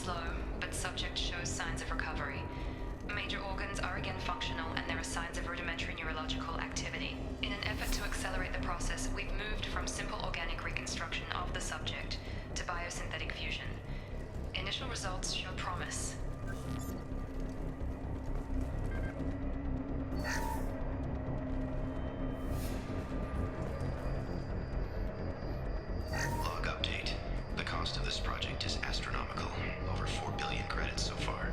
slow, but subject shows signs of recovery. Major organs are again functional, and there are signs of rudimentary neurological activity. In an effort to accelerate the process, we've moved from simple organic reconstruction of the subject to biosynthetic fusion. Initial results show promise. Log update. The cost of this project is astronomical. Over 4 billion credits so far.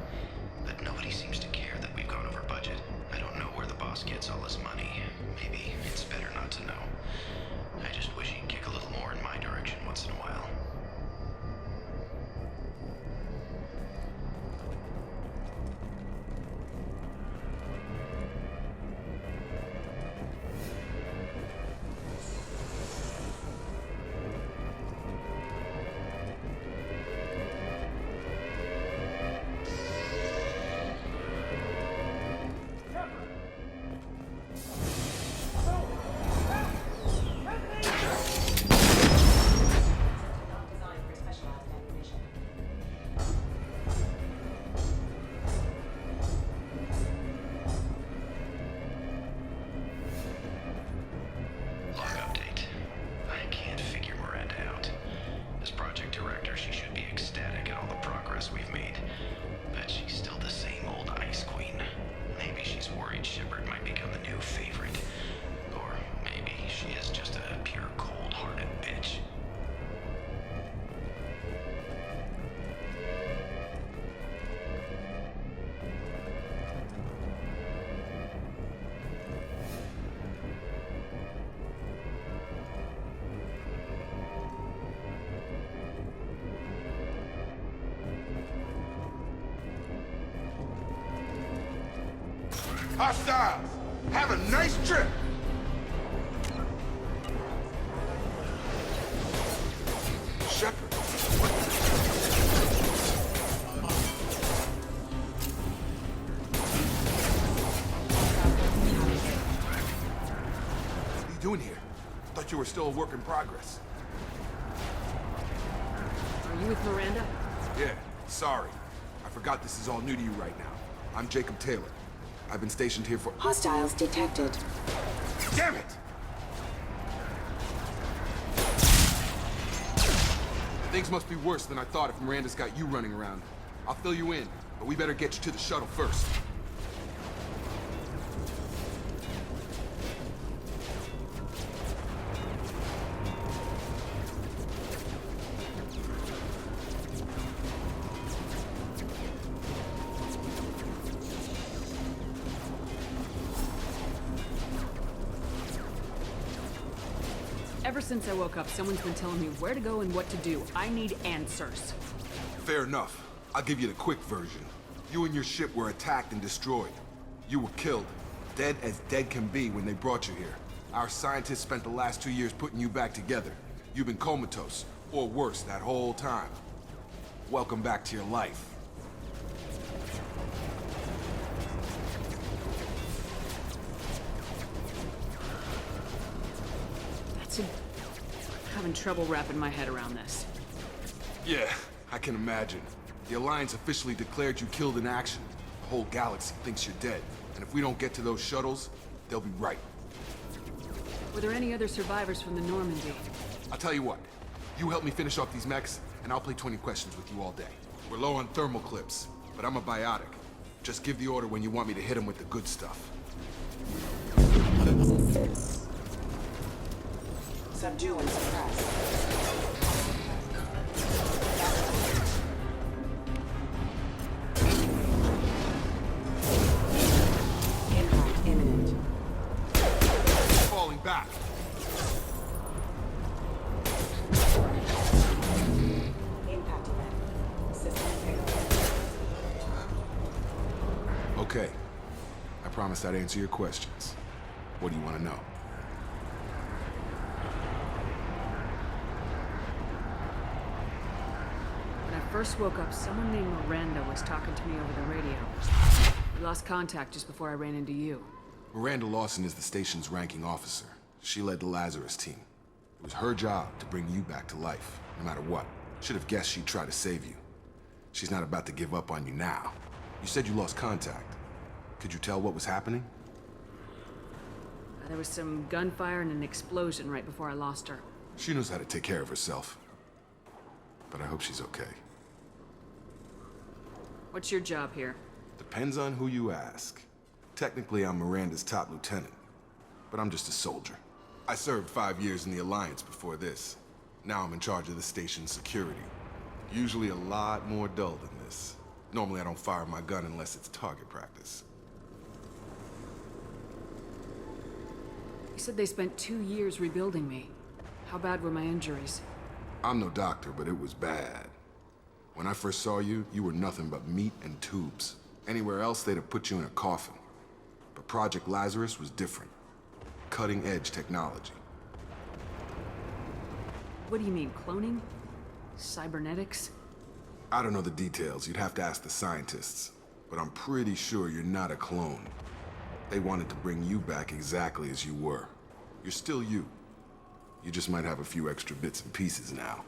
But nobody seems to care that we've gone over budget. I don't know where the boss gets all his money. Maybe it's better not to know. I just wish he'd kick a little more in my direction once in a while. Hostiles! Have a nice trip! Shepard, what are you doing here? Thought you were still a work in progress. Are you with Miranda? Yeah, sorry. I forgot this is all new to you right now. I'm Jacob Taylor. I've been stationed here for— Hostiles detected. Damn it! Things must be worse than I thought if Miranda's got you running around. I'll fill you in, but we better get you to the shuttle first. Ever since I woke up, someone's been telling me where to go and what to do. I need answers. Fair enough. I'll give you the quick version. You and your ship were attacked and destroyed. You were killed. Dead as dead can be when they brought you here. Our scientists spent the last 2 years putting you back together. You've been comatose, or worse, that whole time. Welcome back to your life. I'm having trouble wrapping my head around this. Yeah, I can imagine. The Alliance officially declared you killed in action. The whole galaxy thinks you're dead. And if we don't get to those shuttles, they'll be right. Were there any other survivors from the Normandy? I'll tell you what. You help me finish off these mechs, and I'll play 20 questions with you all day. We're low on thermal clips, but I'm a biotic. Just give the order when you want me to hit them with the good stuff. Subdue and suppress. Impact imminent. Falling back. Impact event. System failure. Okay. I promised I'd answer your questions. What do you want to know? When I first woke up, someone named Miranda was talking to me over the radio. We lost contact just before I ran into you. Miranda Lawson is the station's ranking officer. She led the Lazarus team. It was her job to bring you back to life, no matter what. Should have guessed she'd try to save you. She's not about to give up on you now. You said you lost contact. Could you tell what was happening? There was some gunfire and an explosion right before I lost her. She knows how to take care of herself. But I hope she's okay. What's your job here? Depends on who you ask. Technically, I'm Miranda's top lieutenant, but I'm just a soldier. I served 5 years in the Alliance before this. Now I'm in charge of the station's security. Usually a lot more dull than this. Normally I don't fire my gun unless it's target practice. You said they spent 2 years rebuilding me. How bad were my injuries? I'm no doctor, but it was bad. When I first saw you, you were nothing but meat and tubes. Anywhere else, they'd have put you in a coffin. But Project Lazarus was different. Cutting-edge technology. What do you mean, cloning? Cybernetics? I don't know the details. You'd have to ask the scientists. But I'm pretty sure you're not a clone. They wanted to bring you back exactly as you were. You're still you. You just might have a few extra bits and pieces now.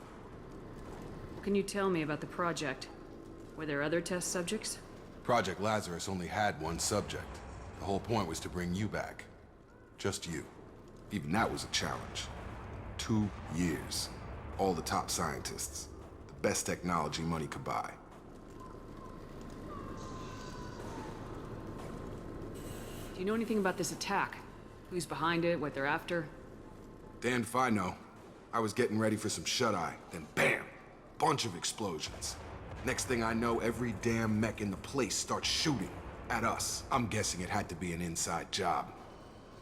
What can you tell me about the project? Were there other test subjects? Project Lazarus only had one subject. The whole point was to bring you back. Just you. Even that was a challenge. 2 years. All the top scientists. The best technology money could buy. Do you know anything about this attack? Who's behind it, what they're after? Damned if I know. I was getting ready for some shut-eye, then bam! Bunch of explosions. Next thing I know, every damn mech in the place starts shooting at us. I'm guessing it had to be an inside job.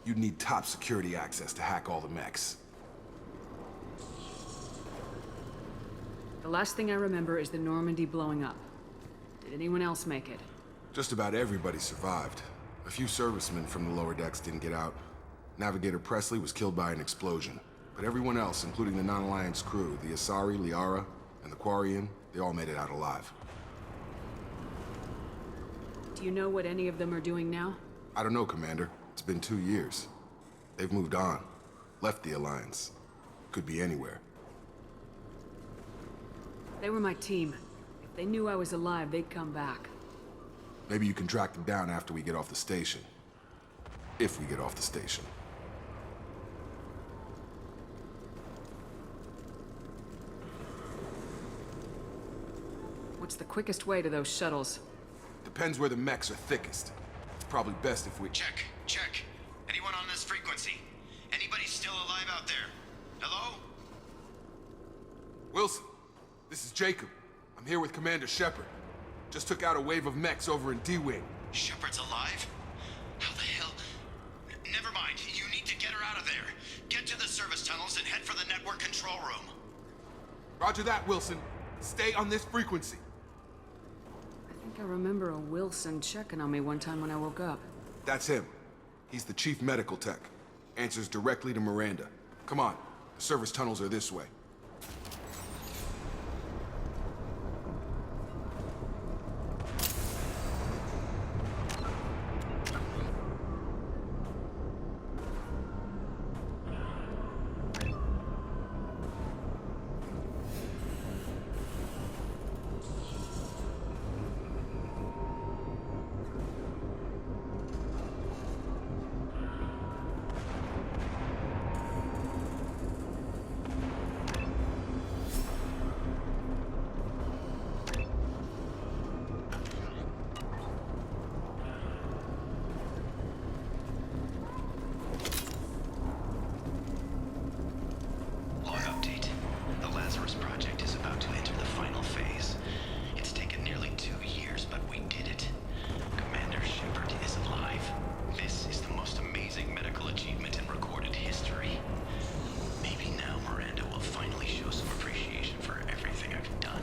You'd need top security access to hack all the mechs. The last thing I remember is the Normandy blowing up. Did anyone else make it? Just about everybody survived. A few servicemen from the lower decks didn't get out. Navigator Presley was killed by an explosion. But everyone else, including the non-Alliance crew, the Asari, Liara, and the Quarian, they all made it out alive. Do you know what any of them are doing now? I don't know, Commander. It's been 2 years. They've moved on. Left the Alliance. Could be anywhere. They were my team. If they knew I was alive, they'd come back. Maybe you can track them down after we get off the station. If we get off the station. What's the quickest way to those shuttles? Depends where the mechs are thickest. It's probably best if we... Check. Anyone on this frequency? Anybody still alive out there? Hello? Wilson, this is Jacob. I'm here with Commander Shepard. Just took out a wave of mechs over in D-Wing. Shepard's alive? How the hell? Never mind. You need to get her out of there. Get to the service tunnels and head for the network control room. Roger that, Wilson. Stay on this frequency. I think I remember a Wilson checking on me one time when I woke up. That's him. He's the chief medical tech. Answers directly to Miranda. Come on. The service tunnels are this way. Log update. The Lazarus Project is about to enter the final phase. It's taken nearly 2 years, but we did it. Commander Shepard is alive. This is the most amazing medical achievement in recorded history. Maybe now Miranda will finally show some appreciation for everything I've done.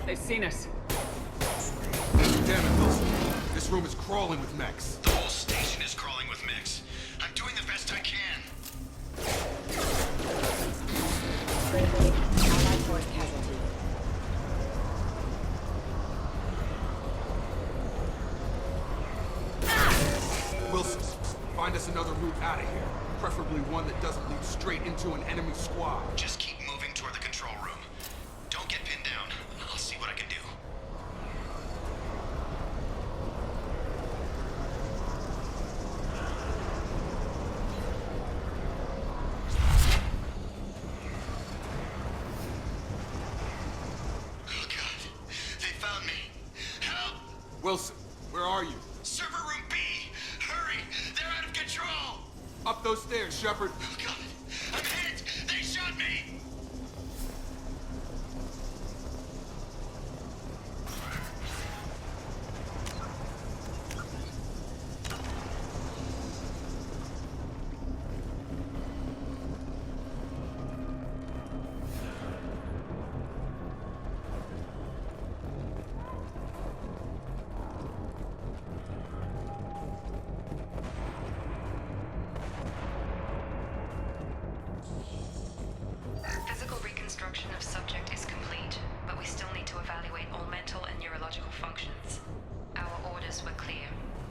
They've seen us. Damn it, Wilson. This room is crawling with mechs. The whole station is crawling with mechs. I'm doing the best I can. Friendly Allied force casualty. Wilson, find us another route out of here. Preferably one that doesn't lead straight into an enemy squad. Just keep moving toward the control room. Don't get pinned down. I'll see what I can do. Oh God, they found me. Help! Wilson, where are you? Server room B! Hurry! They're out of control! Up those stairs, Shepard. Oh God, I'm hit! They shot me! Physical reconstruction of subject is complete, but we still need to evaluate all mental and neurological functions. Our orders were clear.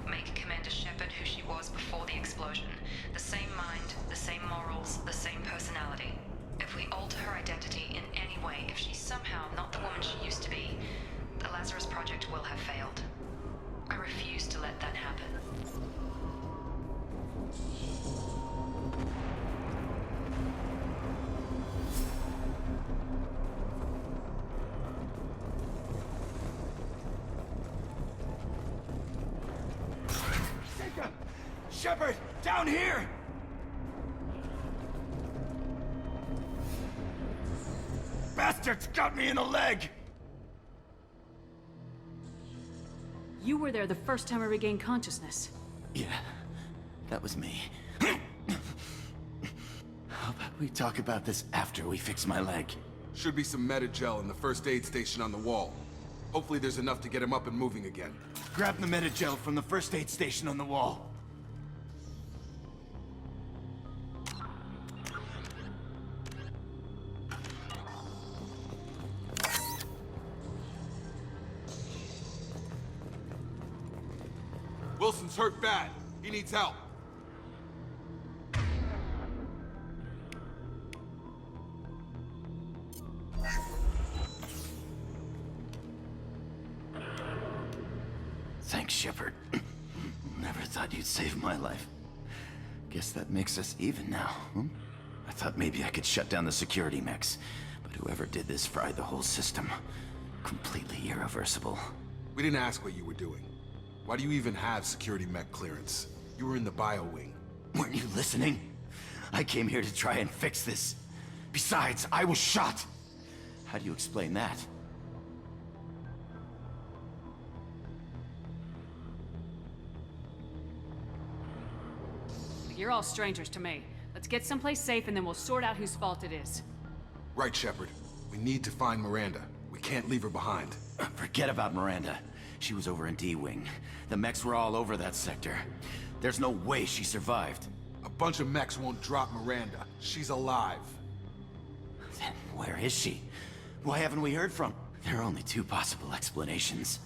Make Commander Shepard who she was before the explosion. The same mind, the same morals, the same personality. If we alter her identity in any way, if she's somehow not the woman she used to be, the Lazarus Project will have failed. I refuse to let that happen. Jacob! Shepard! Down here! Bastards got me in the leg! You were there the first time I regained consciousness. Yeah, that was me. How about we talk about this after we fix my leg? Should be some Metagel in the first aid station on the wall. Hopefully there's enough to get him up and moving again. Grab the Metagel from the first aid station on the wall. Wilson's hurt bad. He needs help. Thanks, Shepard. Never thought you'd save my life. Guess that makes us even now, hmm? I thought maybe I could shut down the security mechs, but whoever did this fried the whole system. Completely irreversible. We didn't ask what you were doing. Why do you even have security mech clearance? You were in the bio wing. Weren't you listening? I came here to try and fix this. Besides, I was shot. How do you explain that? You're all strangers to me. Let's get someplace safe and then we'll sort out whose fault it is. Right, Shepard. We need to find Miranda. We can't leave her behind. Forget about Miranda. She was over in D-Wing. The mechs were all over that sector. There's no way she survived. A bunch of mechs won't drop Miranda. She's alive. Then where is she? Why haven't we heard from? There are only two possible explanations.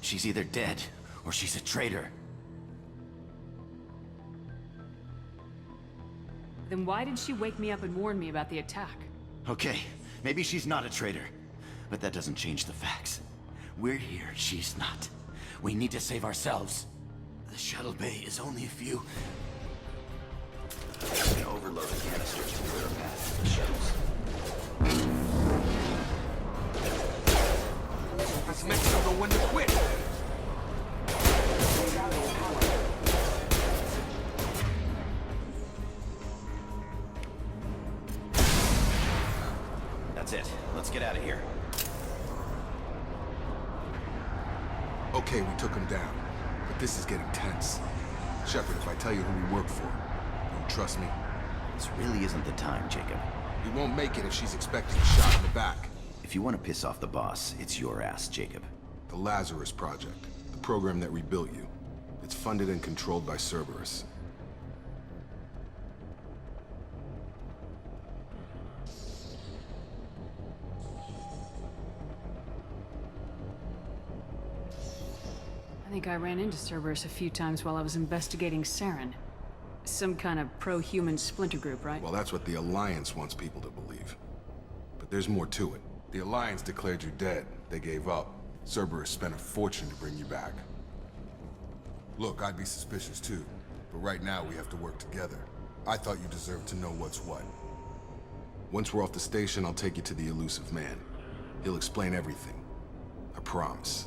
She's either dead, or she's a traitor. Then why did she wake me up and warn me about the attack? Okay, maybe she's not a traitor. But that doesn't change the facts. We're here, she's not. We need to save ourselves. The shuttle bay is only a few... Overload the canisters to clear a path to the shuttles. This mech don't know when to quit. That's it. Let's get out of here. Okay, we took him down. But this is getting tense. Shepard, if I tell you who we work for, you trust me? This really isn't the time, Jacob. We won't make it if she's expecting a shot in the back. If you want to piss off the boss, it's your ass, Jacob. The Lazarus Project, the program that rebuilt you. It's funded and controlled by Cerberus. I think I ran into Cerberus a few times while I was investigating Saren. Some kind of pro-human splinter group, right? Well, that's what the Alliance wants people to believe. But there's more to it. The Alliance declared you dead. They gave up. Cerberus spent a fortune to bring you back. Look, I'd be suspicious too. But right now we have to work together. I thought you deserved to know what's what. Once we're off the station, I'll take you to the Elusive Man. He'll explain everything. I promise.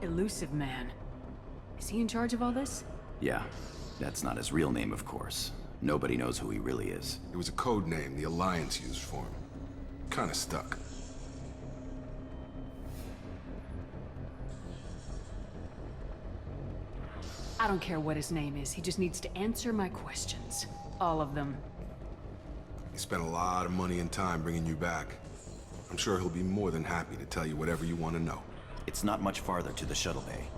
Elusive Man. Is he in charge of all this? Yeah, that's not his real name, of course. Nobody knows who he really is. It was a code name the Alliance used for him. Kinda stuck. I don't care what his name is. He just needs to answer my questions. All of them. He spent a lot of money and time bringing you back. I'm sure he'll be more than happy to tell you whatever you want to know. It's not much farther to the shuttle bay.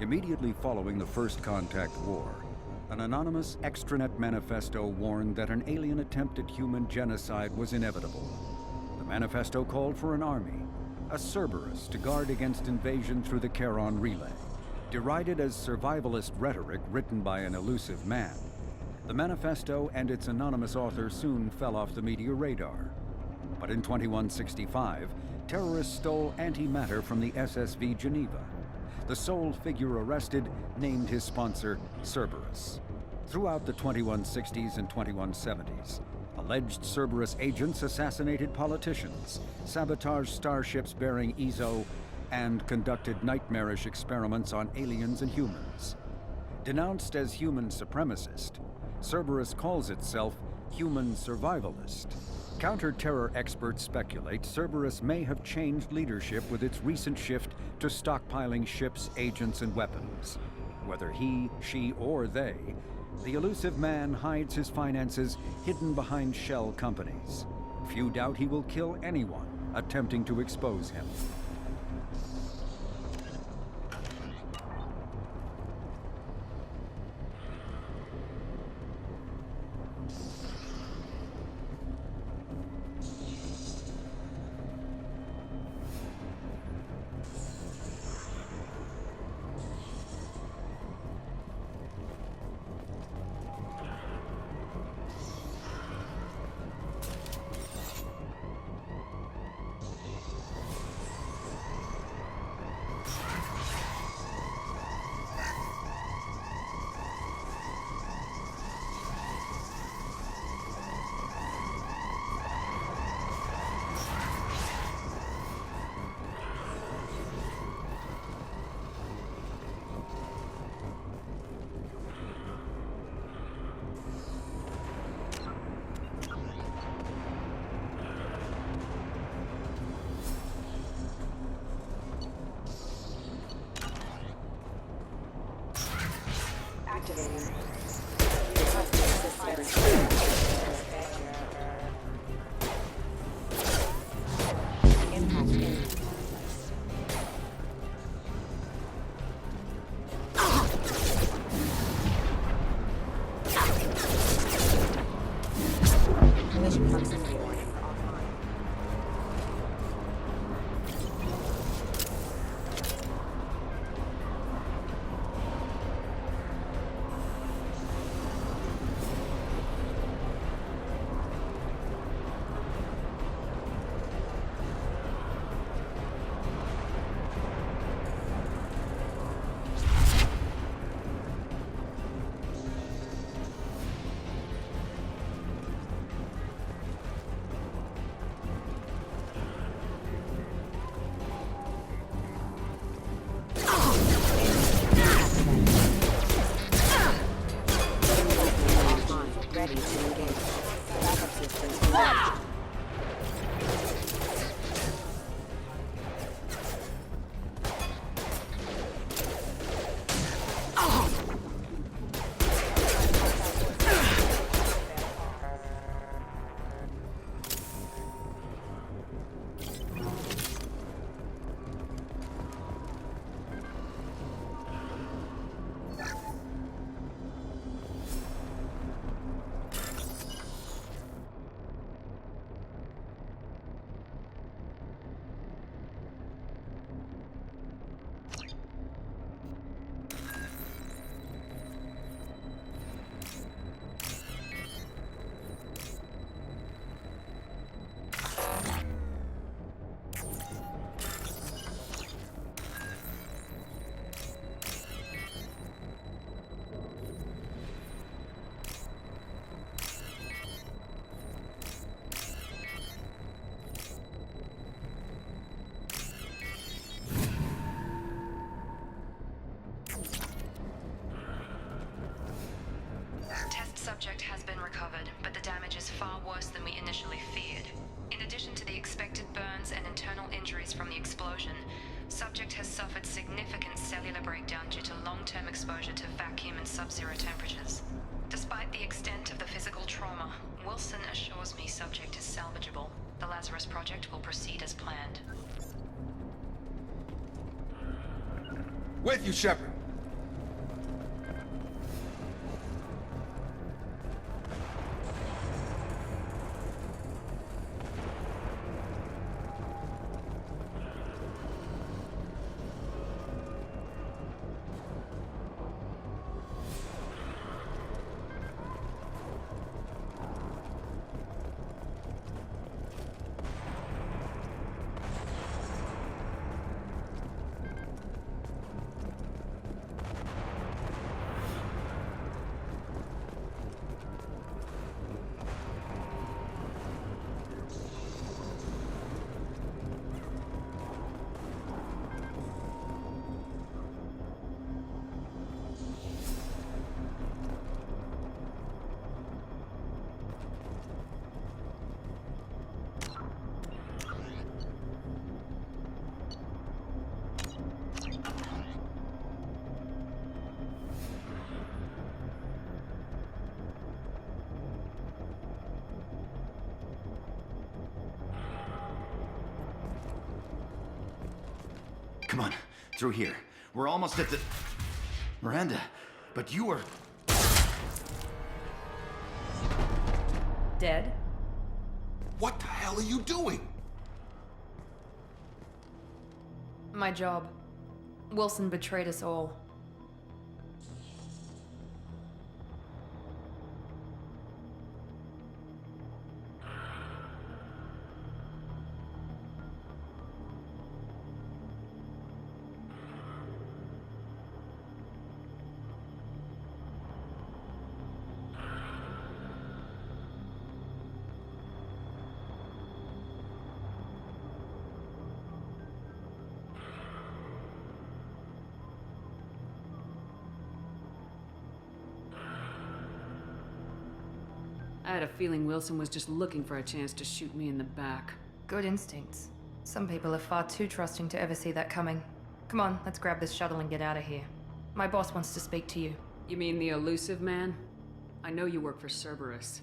Immediately following the First Contact War, an anonymous extranet manifesto warned that an alien attempt at human genocide was inevitable. The manifesto called for an army, a Cerberus, to guard against invasion through the Charon Relay. Derided as survivalist rhetoric written by an elusive man, the manifesto and its anonymous author soon fell off the media radar. But in 2165, terrorists stole antimatter from the SSV Geneva. The sole figure arrested named his sponsor Cerberus. Throughout the 2160s and 2170s, alleged Cerberus agents assassinated politicians, sabotaged starships bearing Ezo, and conducted nightmarish experiments on aliens and humans. Denounced as human supremacist, Cerberus calls itself human survivalist. Counter-terror experts speculate Cerberus may have changed leadership with its recent shift to stockpiling ships, agents, and weapons. Whether he, she, or they, the elusive man hides his finances hidden behind shell companies. Few doubt he will kill anyone attempting to expose him. Subject has suffered significant cellular breakdown due to long-term exposure to vacuum and sub-zero temperatures. Despite the extent of the physical trauma, Wilson assures me subject is salvageable. The Lazarus Project will proceed as planned. With you, Shepard. Come on, through here. We're almost at the... Miranda, but you were... Dead? What the hell are you doing? My job. Wilson betrayed us all. I had a feeling Wilson was just looking for a chance to shoot me in the back. Good instincts. Some people are far too trusting to ever see that coming. Come on, let's grab this shuttle and get out of here. My boss wants to speak to you. You mean the elusive man? I know you work for Cerberus.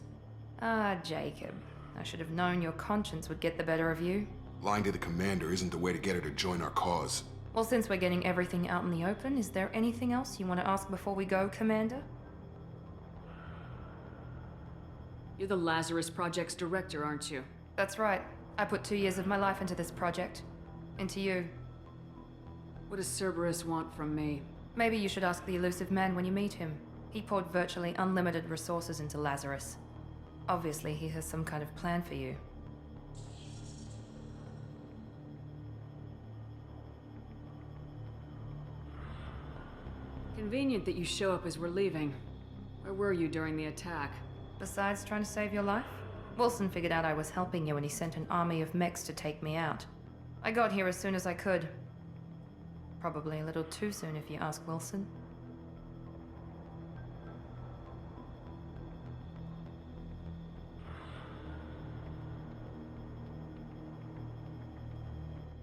Ah, Jacob. I should have known your conscience would get the better of you. Lying to the commander isn't the way to get her to join our cause. Well, since we're getting everything out in the open, is there anything else you want to ask before we go, Commander? You're the Lazarus Project's director, aren't you? That's right. I put 2 years of my life into this project. Into you. What does Cerberus want from me? Maybe you should ask the elusive man when you meet him. He poured virtually unlimited resources into Lazarus. Obviously, he has some kind of plan for you. Convenient that you show up as we're leaving. Where were you during the attack? Besides trying to save your life, Wilson figured out I was helping you when he sent an army of mechs to take me out. I got here as soon as I could. Probably a little too soon if you ask Wilson.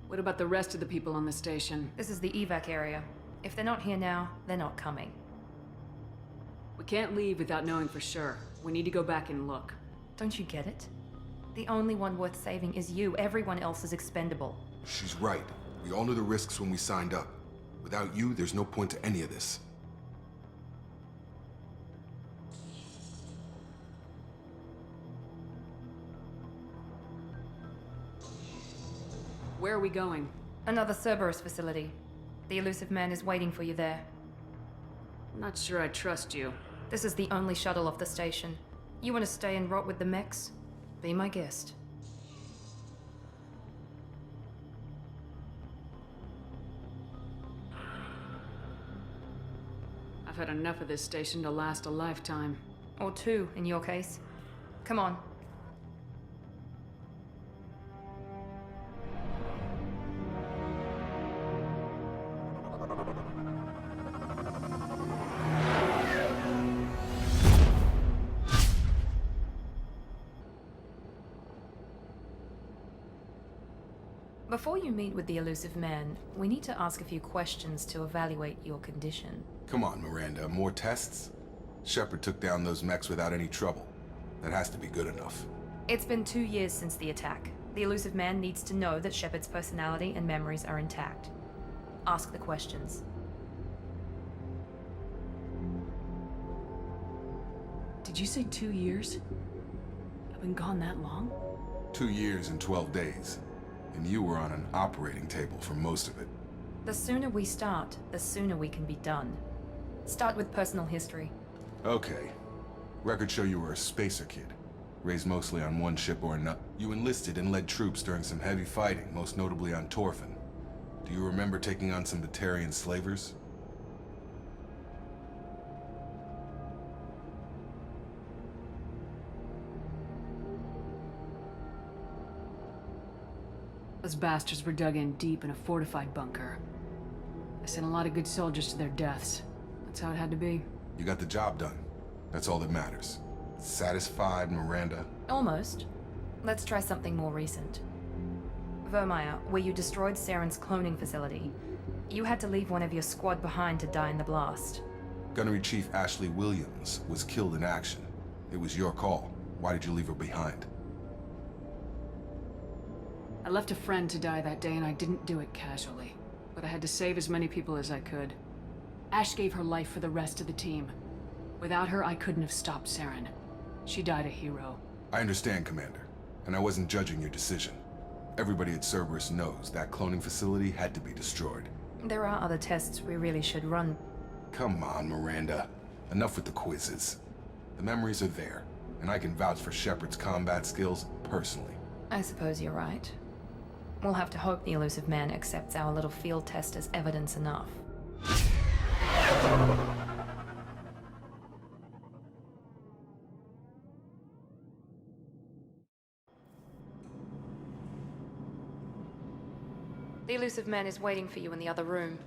What about the rest of the people on the station? This is the evac area. If they're not here now, they're not coming. We can't leave without knowing for sure. We need to go back and look. Don't you get it? The only one worth saving is you. Everyone else is expendable. She's right. We all knew the risks when we signed up. Without you, there's no point to any of this. Where are we going? Another Cerberus facility. The elusive man is waiting for you there. I'm not sure I trust you. This is the only shuttle off the station. You want to stay and rot with the mechs? Be my guest. I've had enough of this station to last a lifetime. Or 2, in your case. Come on. Before you meet with the elusive man, we need to ask a few questions to evaluate your condition. Come on, Miranda, more tests? Shepard took down those mechs without any trouble. That has to be good enough. It's been 2 years since the attack. The elusive man needs to know that Shepard's personality and memories are intact. Ask the questions. Did you say 2 years? I've been gone that long? 2 years and 12 days. And you were on an operating table for most of it. The sooner we start, the sooner we can be done. Start with personal history. Okay. Records show you were a spacer kid. Raised mostly on one ship or another. You enlisted and led troops during some heavy fighting, most notably on Torfin. Do you remember taking on some Batarian slavers? Those bastards were dug in deep in a fortified bunker. I sent a lot of good soldiers to their deaths. That's how it had to be. You got the job done. That's all that matters. Satisfied, Miranda? Almost. Let's try something more recent. Vermeer, where you destroyed Saren's cloning facility, you had to leave one of your squad behind to die in the blast. Gunnery Chief Ashley Williams was killed in action. It was your call. Why did you leave her behind? I left a friend to die that day and I didn't do it casually. But I had to save as many people as I could. Ash gave her life for the rest of the team. Without her, I couldn't have stopped Saren. She died a hero. I understand, Commander. And I wasn't judging your decision. Everybody at Cerberus knows that cloning facility had to be destroyed. There are other tests we really should run. Come on, Miranda. Enough with the quizzes. The memories are there, and I can vouch for Shepard's combat skills personally. I suppose you're right. We'll have to hope the elusive man accepts our little field test as evidence enough. The elusive man is waiting for you in the other room.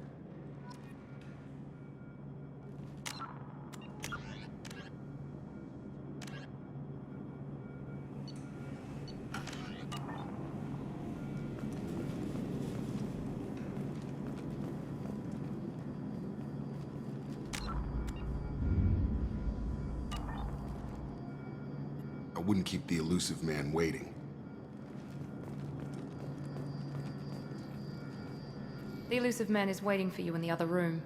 I wouldn't keep the elusive man waiting. The elusive man is waiting for you in the other room.